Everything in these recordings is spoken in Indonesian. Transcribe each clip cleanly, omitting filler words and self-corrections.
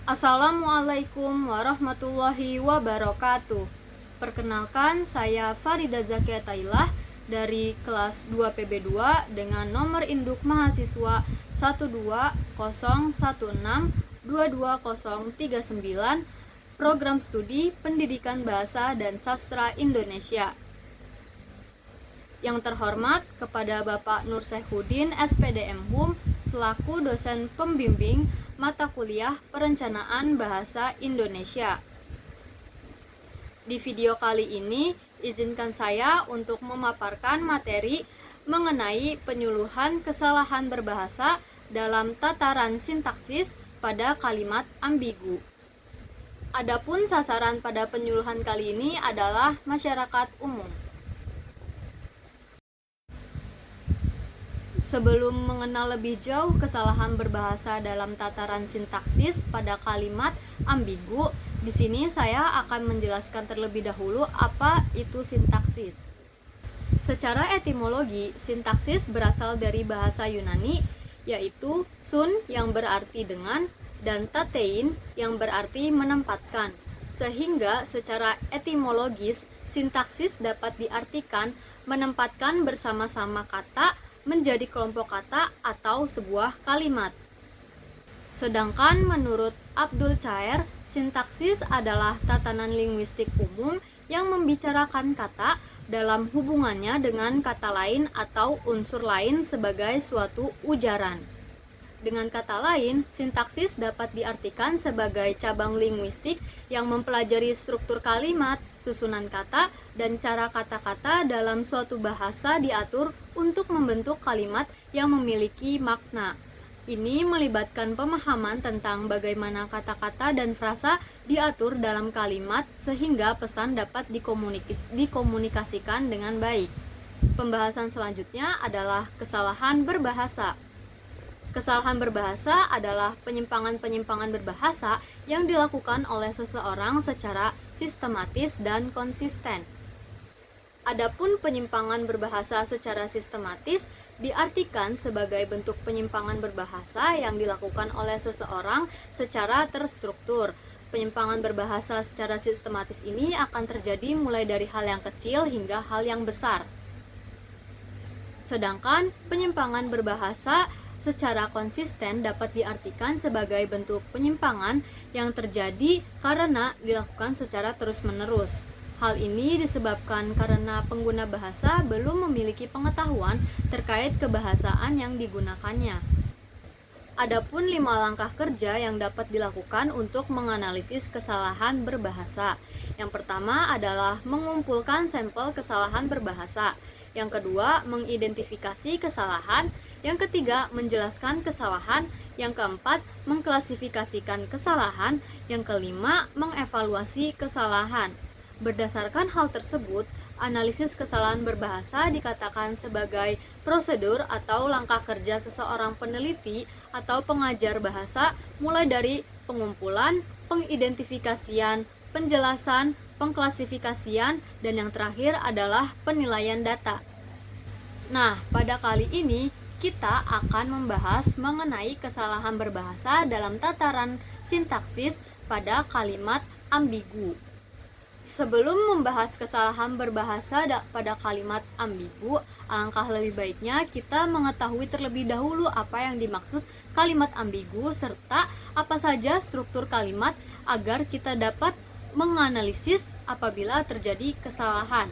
Assalamualaikum warahmatullahi wabarakatuh. Perkenalkan, saya Farida Zakia Tailah dari kelas 2 PB2 dengan nomor induk mahasiswa 12016220039, Program Studi Pendidikan Bahasa dan Sastra Indonesia. Yang terhormat kepada Bapak Nur Sehudin SPDM HUM selaku dosen pembimbing mata kuliah Perencanaan Bahasa Indonesia. Di video kali ini, izinkan saya untuk memaparkan materi mengenai penyuluhan kesalahan berbahasa dalam tataran sintaksis pada kalimat ambigu. Adapun sasaran pada penyuluhan kali ini adalah masyarakat umum. Sebelum mengenal lebih jauh kesalahan berbahasa dalam tataran sintaksis pada kalimat ambigu, di sini saya akan menjelaskan terlebih dahulu apa itu sintaksis. Secara etimologi, sintaksis berasal dari bahasa Yunani, yaitu sun yang berarti dengan dan tatein yang berarti menempatkan. Sehingga secara etimologis, sintaksis dapat diartikan menempatkan bersama-sama kata menjadi kelompok kata atau sebuah kalimat. Sedangkan menurut Abdul Chaer, sintaksis adalah tatanan linguistik umum yang membicarakan kata dalam hubungannya dengan kata lain atau unsur lain sebagai suatu ujaran. Dengan kata lain, sintaksis dapat diartikan sebagai cabang linguistik yang mempelajari struktur kalimat, susunan kata, dan cara kata-kata dalam suatu bahasa diatur untuk membentuk kalimat yang memiliki makna. Ini melibatkan pemahaman tentang bagaimana kata-kata dan frasa diatur dalam kalimat sehingga pesan dapat dikomunikasikan dengan baik. Pembahasan selanjutnya adalah kesalahan berbahasa. Kesalahan berbahasa adalah penyimpangan-penyimpangan berbahasa yang dilakukan oleh seseorang secara sistematis dan konsisten. Adapun penyimpangan berbahasa secara sistematis diartikan sebagai bentuk penyimpangan berbahasa yang dilakukan oleh seseorang secara terstruktur. Penyimpangan berbahasa secara sistematis ini akan terjadi mulai dari hal yang kecil hingga hal yang besar. Sedangkan penyimpangan berbahasa secara konsisten dapat diartikan sebagai bentuk penyimpangan yang terjadi karena dilakukan secara terus-menerus. Hal ini disebabkan karena pengguna bahasa belum memiliki pengetahuan terkait kebahasaan yang digunakannya. Adapun 5 langkah kerja yang dapat dilakukan untuk menganalisis kesalahan berbahasa. Yang pertama adalah mengumpulkan sampel kesalahan berbahasa. Yang kedua, mengidentifikasi kesalahan. Yang ketiga, menjelaskan kesalahan. Yang keempat, mengklasifikasikan kesalahan. Yang kelima, mengevaluasi kesalahan. Berdasarkan hal tersebut, analisis kesalahan berbahasa dikatakan sebagai prosedur atau langkah kerja seseorang peneliti atau pengajar bahasa mulai dari pengumpulan, pengidentifikasian, penjelasan, pengklasifikasian, dan yang terakhir adalah penilaian data. Nah, pada kali ini kita akan membahas mengenai kesalahan berbahasa dalam tataran sintaksis pada kalimat ambigu. Sebelum membahas kesalahan berbahasa pada kalimat ambigu, alangkah lebih baiknya kita mengetahui terlebih dahulu apa yang dimaksud kalimat ambigu serta apa saja struktur kalimat agar kita dapat menganalisis apabila terjadi kesalahan.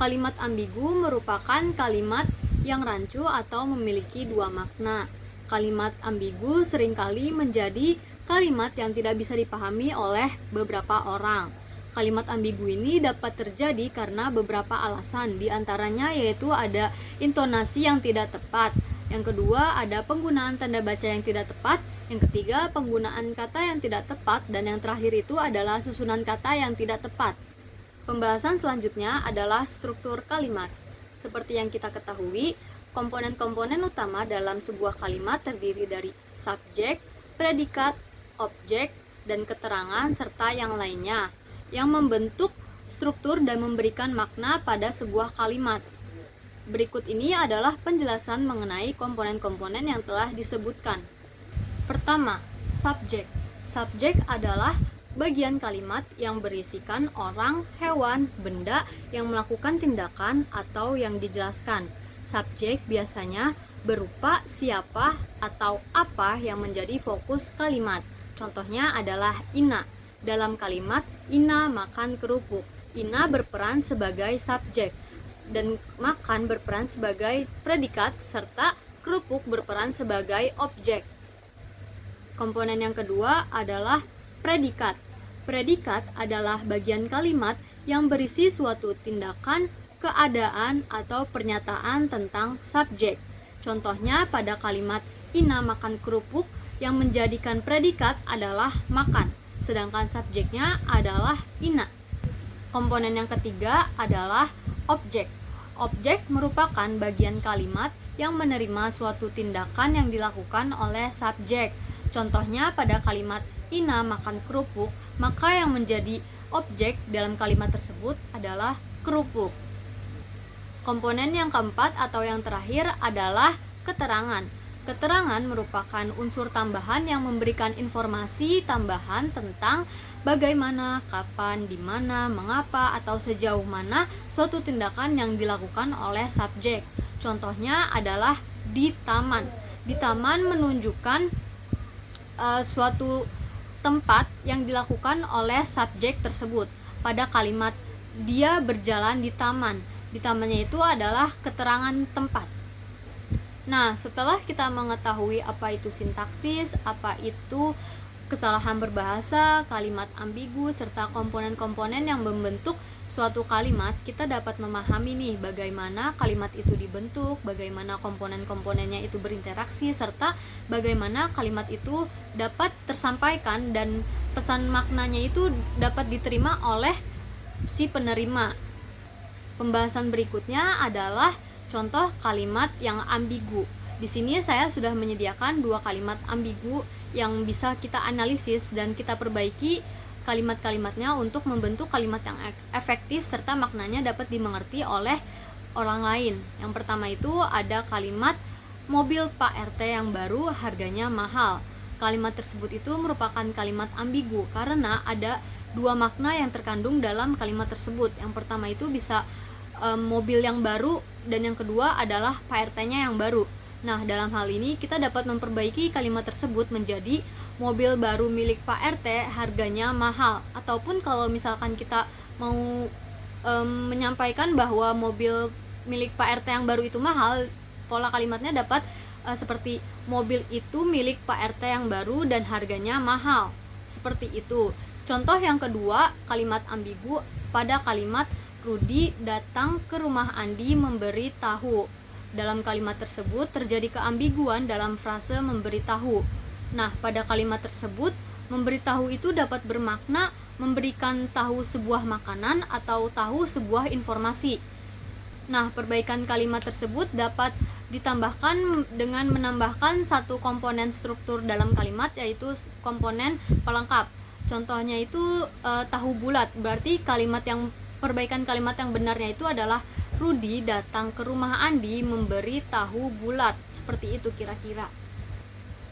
Kalimat ambigu merupakan kalimat yang rancu atau memiliki dua makna. Kalimat ambigu seringkali menjadi kalimat yang tidak bisa dipahami oleh beberapa orang. Kalimat ambigu ini dapat terjadi karena beberapa alasan, diantaranya yaitu ada intonasi yang tidak tepat. Yang kedua, ada penggunaan tanda baca yang tidak tepat. Yang ketiga, penggunaan kata yang tidak tepat. Dan yang terakhir itu adalah susunan kata yang tidak tepat. Pembahasan selanjutnya adalah struktur kalimat. Seperti yang kita ketahui, komponen-komponen utama dalam sebuah kalimat terdiri dari subjek, predikat, objek, dan keterangan serta yang lainnya yang membentuk struktur dan memberikan makna pada sebuah kalimat. Berikut ini adalah penjelasan mengenai komponen-komponen yang telah disebutkan. Pertama, subjek. Subjek adalah bagian kalimat yang berisikan orang, hewan, benda yang melakukan tindakan atau yang dijelaskan. Subjek biasanya berupa siapa atau apa yang menjadi fokus kalimat. Contohnya adalah Ina. Dalam kalimat Ina makan kerupuk, Ina berperan sebagai subjek dan makan berperan sebagai predikat serta kerupuk berperan sebagai objek. Komponen yang kedua adalah predikat. Predikat adalah bagian kalimat yang berisi suatu tindakan, keadaan, atau pernyataan tentang subjek. Contohnya pada kalimat Ina makan kerupuk, yang menjadikan predikat adalah makan, sedangkan subjeknya adalah Ina. Komponen yang ketiga adalah objek. Objek merupakan bagian kalimat yang menerima suatu tindakan yang dilakukan oleh subjek. Contohnya pada kalimat Ina makan kerupuk, maka yang menjadi objek dalam kalimat tersebut adalah kerupuk. Komponen yang keempat atau yang terakhir adalah keterangan. Keterangan merupakan unsur tambahan yang memberikan informasi tambahan tentang bagaimana, kapan, di mana, mengapa, atau sejauh mana suatu tindakan yang dilakukan oleh subjek. Contohnya adalah di taman. Di taman menunjukkan suatu tempat yang dilakukan oleh subjek tersebut. Pada kalimat dia berjalan di taman, di tamannya itu adalah keterangan tempat. Nah, setelah kita mengetahui apa itu sintaksis, apa itu kesalahan berbahasa, kalimat ambigu, serta komponen-komponen yang membentuk suatu kalimat, kita dapat memahami nih bagaimana kalimat itu dibentuk, bagaimana komponen-komponennya itu berinteraksi, serta bagaimana kalimat itu dapat tersampaikan dan pesan maknanya itu dapat diterima oleh si penerima. Pembahasan berikutnya adalah contoh kalimat yang ambigu. Di sini saya sudah menyediakan dua kalimat ambigu yang bisa kita analisis dan kita perbaiki kalimat-kalimatnya untuk membentuk kalimat yang efektif serta maknanya dapat dimengerti oleh orang lain. Yang pertama itu ada kalimat mobil Pak RT yang baru harganya mahal. Kalimat tersebut itu merupakan kalimat ambigu karena ada dua makna yang terkandung dalam kalimat tersebut. Yang pertama itu bisa mobil yang baru dan yang kedua adalah Pak RT-nya yang baru. Nah, dalam hal ini kita dapat memperbaiki kalimat tersebut menjadi mobil baru milik Pak RT harganya mahal. Ataupun kalau misalkan kita mau menyampaikan bahwa mobil milik Pak RT yang baru itu mahal, pola kalimatnya dapat seperti mobil itu milik Pak RT yang baru dan harganya mahal. Seperti itu. Contoh yang kedua, kalimat ambigu pada kalimat Rudi datang ke rumah Andi memberi tahu. Dalam kalimat tersebut terjadi keambiguan dalam frase memberitahu. Nah, pada kalimat tersebut, memberitahu itu dapat bermakna memberikan tahu sebuah makanan atau tahu sebuah informasi. Nah, perbaikan kalimat tersebut dapat ditambahkan dengan menambahkan satu komponen struktur dalam kalimat, yaitu komponen pelengkap. Contohnya itu tahu bulat, berarti perbaikan kalimat yang benarnya itu adalah Rudi datang ke rumah Andi memberi tahu bulat. Seperti itu kira-kira.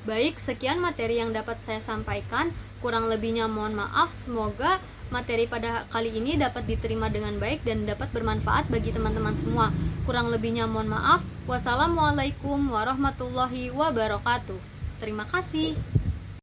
Baik, sekian materi yang dapat saya sampaikan. Kurang lebihnya mohon maaf. Semoga materi pada kali ini dapat diterima dengan baik dan dapat bermanfaat bagi teman-teman semua. Kurang lebihnya mohon maaf. Wassalamualaikum warahmatullahi wabarakatuh. Terima kasih.